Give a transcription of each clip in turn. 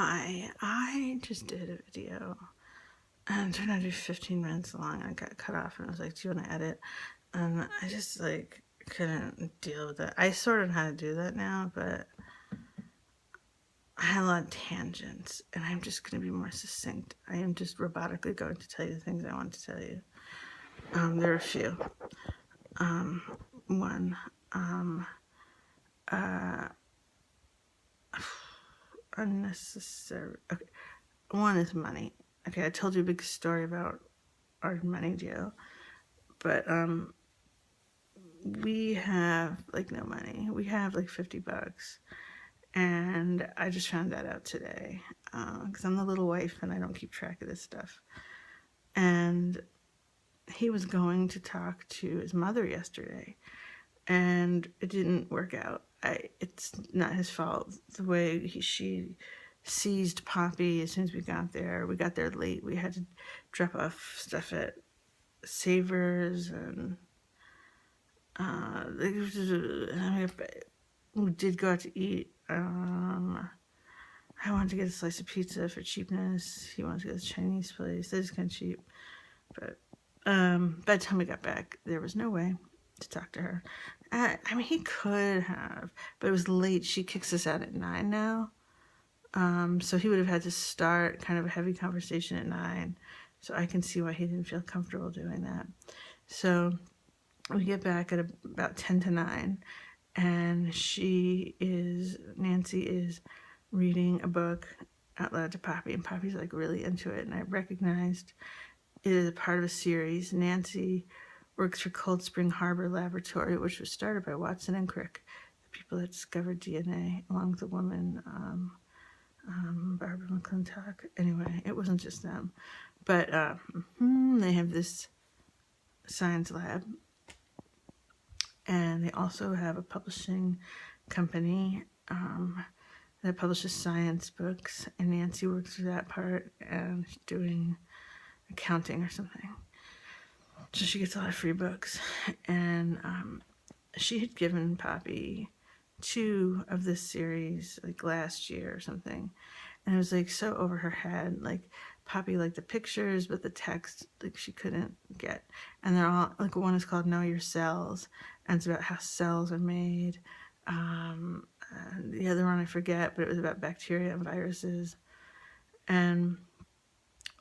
Hi, I just did a video and it turned out to be 15 minutes long. I got cut off and I was like, do you want to edit? And I just couldn't deal with it. I sort of know how to do that now, but I had a lot of tangents and I'm just going to be more succinct. I am just robotically going to tell you the things I want to tell you. There are a few. One, unnecessary. Okay. One is money. Okay, I told you a big story about our money deal, but we have no money. We have $50, and I just found that out today because I'm the little wife and I don't keep track of this stuff. And he was going to talk to his mother yesterday, and it didn't work out. It's not his fault. The way she seized Poppy as soon as we got there late. We had to drop off stuff at Savers, and we did go out to eat. I wanted to get a slice of pizza for cheapness. He wanted to go to a Chinese place. That is kind of cheap. But by the time we got back, there was no way to talk to her. He could have, but it was late. She kicks us out at 9 now. So he would have had to start kind of a heavy conversation at 9. So I can see why he didn't feel comfortable doing that. So we get back at about 10 to 9, and Nancy is reading a book out loud to Poppy, and Poppy's really into it, and I recognized it is a part of a series. Nancy works for Cold Spring Harbor Laboratory, which was started by Watson and Crick, the people that discovered DNA, along with a woman, Barbara McClintock. Anyway, it wasn't just them. But they have this science lab, and they also have a publishing company that publishes science books, and Nancy works for that part, and she's doing accounting or something. So she gets a lot of free books, and she had given Poppy 2 of this series last year or something, and it was so over her head. Poppy liked the pictures, but the text she couldn't get. And they're all one is called Know Your Cells, and it's about how cells are made. The other one I forget, but it was about bacteria and viruses, and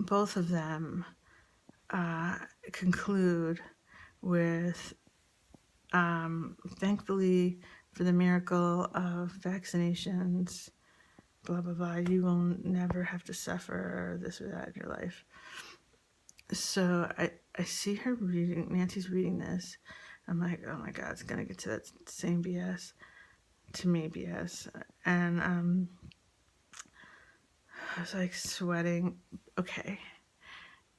both of them conclude with thankfully for the miracle of vaccinations, blah blah blah, you will never have to suffer this or that in your life. So I see her reading, Nancy's reading this. I'm like, oh my god, it's gonna get to that same BS, to me BS. And I was sweating. Okay,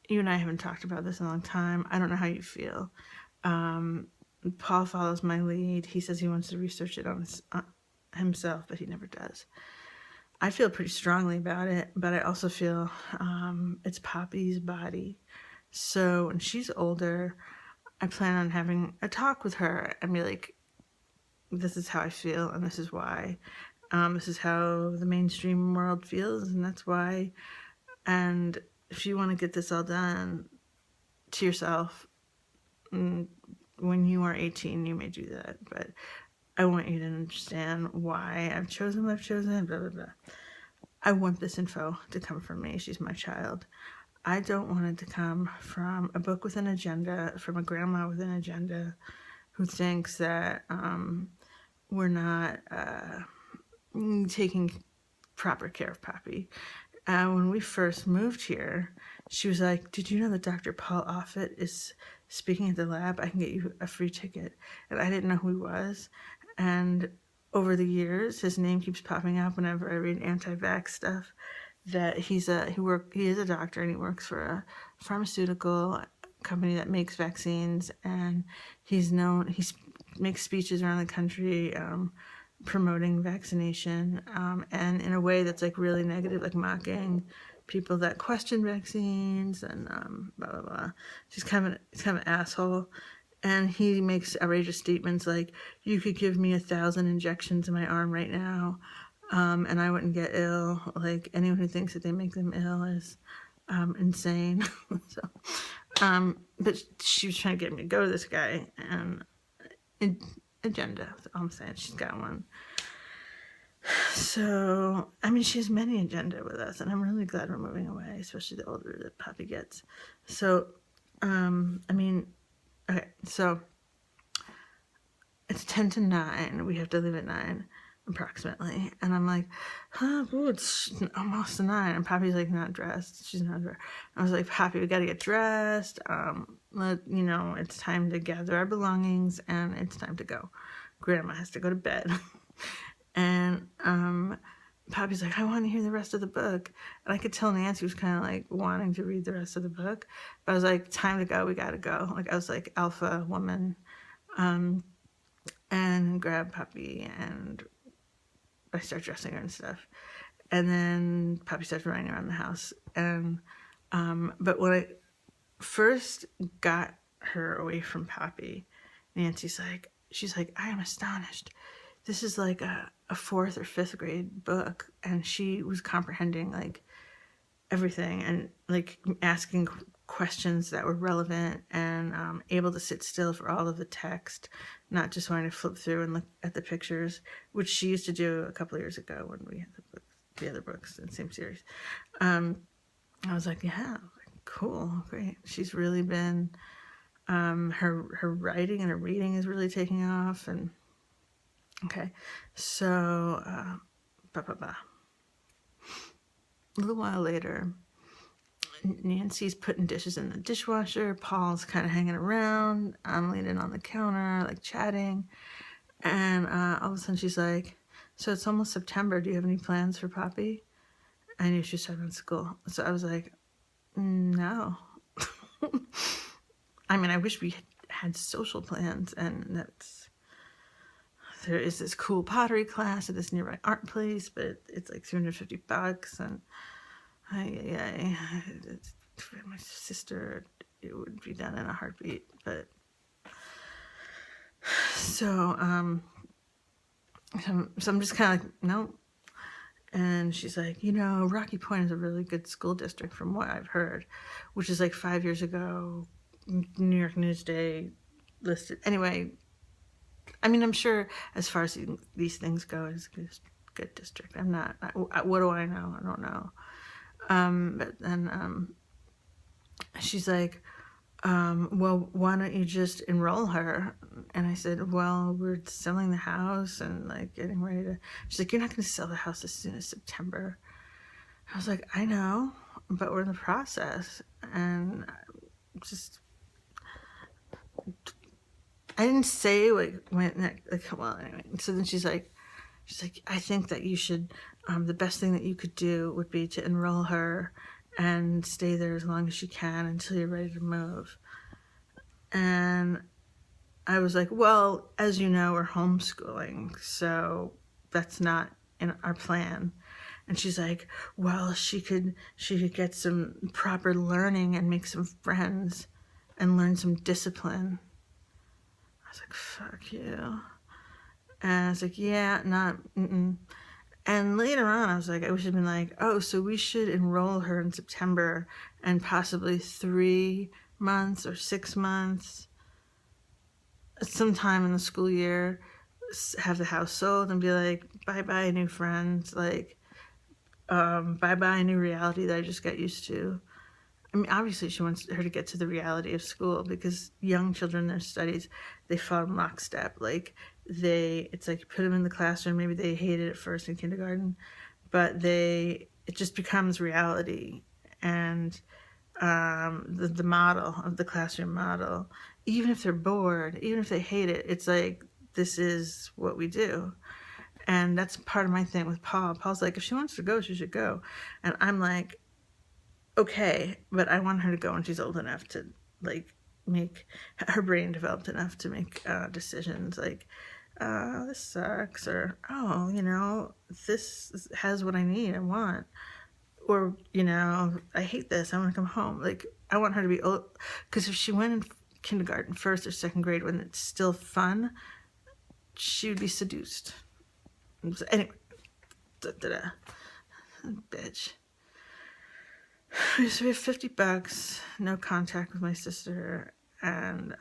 you and I haven't talked about this in a long time. I don't know how you feel. Paul follows my lead. He says he wants to research it on himself, but he never does. I feel pretty strongly about it, but I also feel it's Poppy's body. So when she's older, I plan on having a talk with her and be like, this is how I feel, and this is why. This is how the mainstream world feels, and that's why. And if you want to get this all done to yourself, when you are 18, you may do that. But I want you to understand why I've chosen what I've chosen, blah, blah, blah. I want this info to come from me. She's my child. I don't want it to come from a book with an agenda, from a grandma with an agenda who thinks that we're not taking proper care of Poppy. When we first moved here, she was like, did you know that Dr. Paul Offit is speaking at the lab? I can get you a free ticket. And I didn't know who he was. And over the years, his name keeps popping up whenever I read anti-vax stuff, that he is a doctor, and he works for a pharmaceutical company that makes vaccines, and he makes speeches around the country promoting vaccination, and in a way that's really negative, mocking people that question vaccines and blah blah blah. He's kind of an asshole, and he makes outrageous statements like, "You could give me 1,000 injections in my arm right now. and I wouldn't get ill. Like, anyone who thinks that they make them ill is insane. So, but she was trying to get me to go to this guy, and agenda. That's all I'm saying. She's got one. So, I mean, she has many agenda with us, and I'm really glad we're moving away, especially the older that Poppy gets. So, I mean, okay, so it's 10 to 9. We have to leave at 9, approximately. And I'm like, it's almost 9. And Poppy's like, not dressed. She's not dressed. I was like, Poppy, we got to get dressed. It's time to gather our belongings, and it's time to go. Grandma has to go to bed. And Poppy's like, I want to hear the rest of the book. And I could tell Nancy was kind of like wanting to read the rest of the book. But I was like, time to go. We got to go. Like, I was like alpha woman. And grab Poppy, and I start dressing her and stuff. And then Poppy starts running around the house. And but when I first got her away from Poppy, she's like, I am astonished. This is like a 4th or 5th grade book, and she was comprehending like everything, and like asking questions that were relevant, and able to sit still for all of the text, not just wanting to flip through and look at the pictures, which she used to do a couple of years ago when we had the other books in the same series. I was like, yeah, cool, great. She's really been, her writing and her reading is really taking off. And okay, so a little while later, Nancy's putting dishes in the dishwasher. Paul's kind of hanging around. I'm leaning on the counter, like chatting. And all of a sudden she's like, so it's almost September. Do you have any plans for Poppy? I knew she started in school. So I was like, no. I mean, I wish we had social plans. And there is this cool pottery class at this nearby art place, but it's like $350. And my sister, it would be done in a heartbeat. But so I'm just kind of like, no. And she's like, Rocky Point is a really good school district from what I've heard, which is like 5 years ago, New York Newsday listed. Anyway, I mean, I'm sure as far as these things go, it's a good district. What do I know? I don't know. But then she's like, well, why don't you just enroll her? And I said, well, we're selling the house and like getting ready to. She's like, you're not going to sell the house as soon as September. I was like, I know, but we're in the process. And I didn't say well, anyway. So then she's like, I think that you should, the best thing that you could do would be to enroll her and stay there as long as you can until you're ready to move. And I was like, well, as you know, we're homeschooling, so that's not in our plan. And she's like, well, she could get some proper learning and make some friends and learn some discipline. I was like, fuck you. And I was like, yeah, And later on, I was like, I wish I'd been like, oh, so we should enroll her in September and possibly 3 months or 6 months, sometime in the school year, have the house sold and be like, bye-bye, new friends, like, bye-bye, new reality that I just got used to. I mean, obviously she wants her to get to the reality of school, because young children, their studies, they fall in lockstep. Like, it's like you put them in the classroom, maybe they hate it at first in kindergarten, but it just becomes reality. And the model of the classroom model, even if they're bored, even if they hate it, it's like, this is what we do. And that's part of my thing with Paul. Paul's like, if she wants to go, she should go. And I'm like, okay, but I want her to go when she's old enough to like make her brain developed enough to make decisions like, this sucks, or this has what I need, I want, or I hate this, I want to come home. Like, I want her to be old, because if she went in kindergarten, 1st or 2nd grade, when it's still fun, she would be seduced. So anyway, da-da-da. Bitch. So we have $50, no contact with my sister, and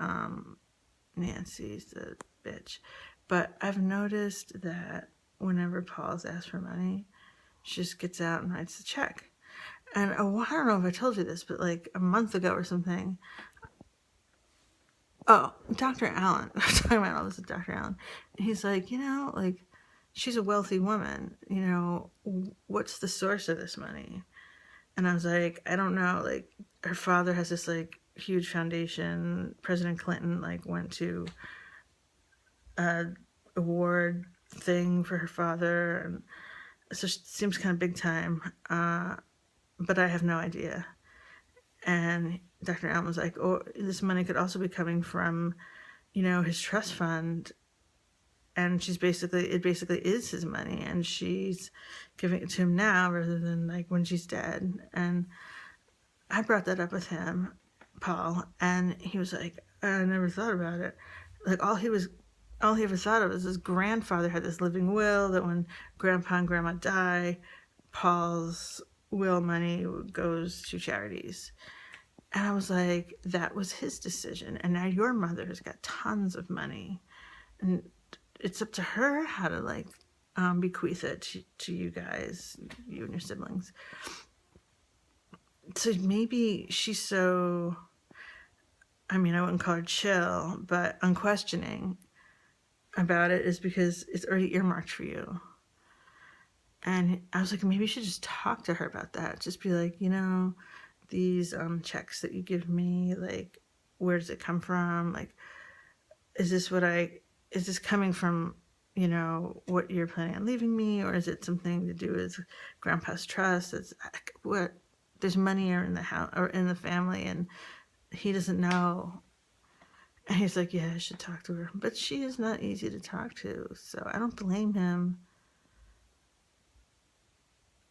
Nancy's the bitch. But I've noticed that whenever Paul's asked for money, she just gets out and writes the check. And I don't know if I told you this, but like a month ago or something, Dr. Allen, I'm talking about all this with Dr. Allen. He's like, like, she's a wealthy woman, what's the source of this money? And I was like, I don't know, like, her father has this, like, huge foundation. President Clinton, like, went to a award thing for her father, and so it seems kind of big time, but I have no idea. And Dr. Allen was like, this money could also be coming from, his trust fund, and it basically is his money, and she's giving it to him now rather than like when she's dead. And I brought that up with him, Paul, and he was like, I never thought about it. Like all he ever thought of was his grandfather had this living will that when grandpa and grandma die, Paul's will money goes to charities. And I was like, that was his decision. And now your mother has got tons of money. And it's up to her how to like bequeath it to you guys, you and your siblings. So maybe she's so, I wouldn't call her chill, but unquestioning about it is because it's already earmarked for you. And I was like, maybe you should just talk to her about that. Just be like, these checks that you give me, like, where does it come from? Like, is this coming from, what you're planning on leaving me? Or is it something to do with grandpa's trust? There's money in the house or in the family and he doesn't know. And he's like, yeah, I should talk to her. But she is not easy to talk to, so I don't blame him.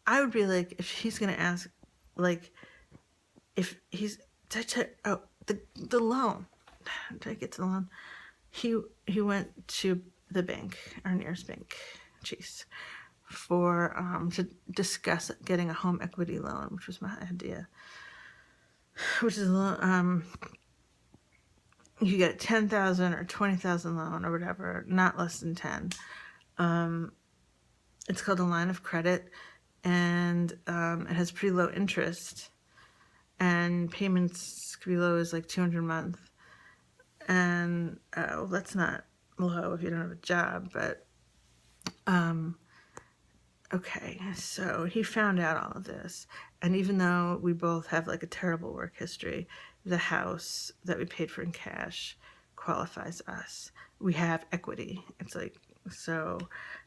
I would be like, if he's going to ask, like, if he's, the loan. Did I get to the loan? He went to the bank, our nearest bank, Chase, for, to discuss getting a home equity loan, which was my idea. Which is, you get a $10,000 or $20,000 loan or whatever, not less than 10. It's called a line of credit, and it has pretty low interest, and payments could be low as like $200 a month. And well, that's not low if you don't have a job, but okay. So he found out all of this, and even though we both have like a terrible work history, the house that we paid for in cash qualifies us. We have equity. It's like, so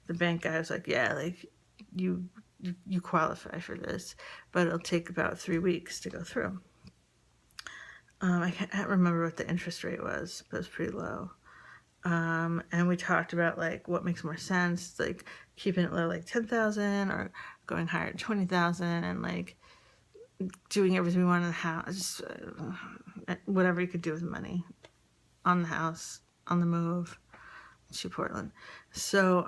the bank guy was like, yeah, like you qualify for this, but it'll take about 3 weeks to go through. I can't remember what the interest rate was, but it was pretty low. And we talked about like what makes more sense, like keeping it low, like 10,000, or going higher at 20,000, and like doing everything we want in the house, just whatever you could do with money on the house, on the move to Portland. So,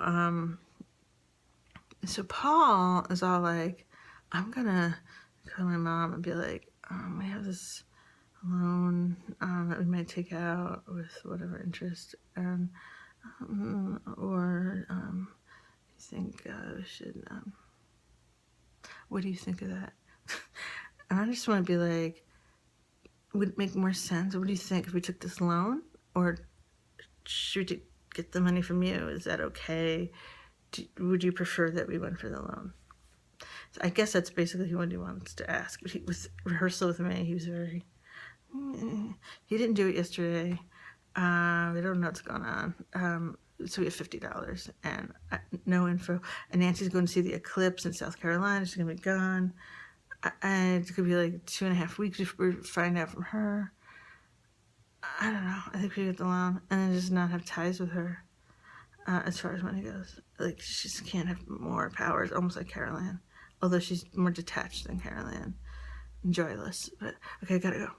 so Paul is all like, I'm gonna call my mom and be like, we have this loan that we might take out with whatever interest, and or you think we should, what do you think of that? And I just want to be like, would it make more sense? What do you think if we took this loan, or should we get the money from you? Is that okay? Would you prefer that we went for the loan? So I guess that's basically what he wants to ask. But with rehearsal with me, he was very, he didn't do it yesterday. We don't know what's going on. So we have $50 and no info. And Nancy's going to see the eclipse in South Carolina. She's going to be gone. And it could be like 2.5 weeks before we find out from her. I don't know. I think we get the loan and then just not have ties with her as far as money goes. Like, she just can't have more powers, almost like Carol Ann. Although she's more detached than Carol Ann. And joyless. But, okay, I gotta go.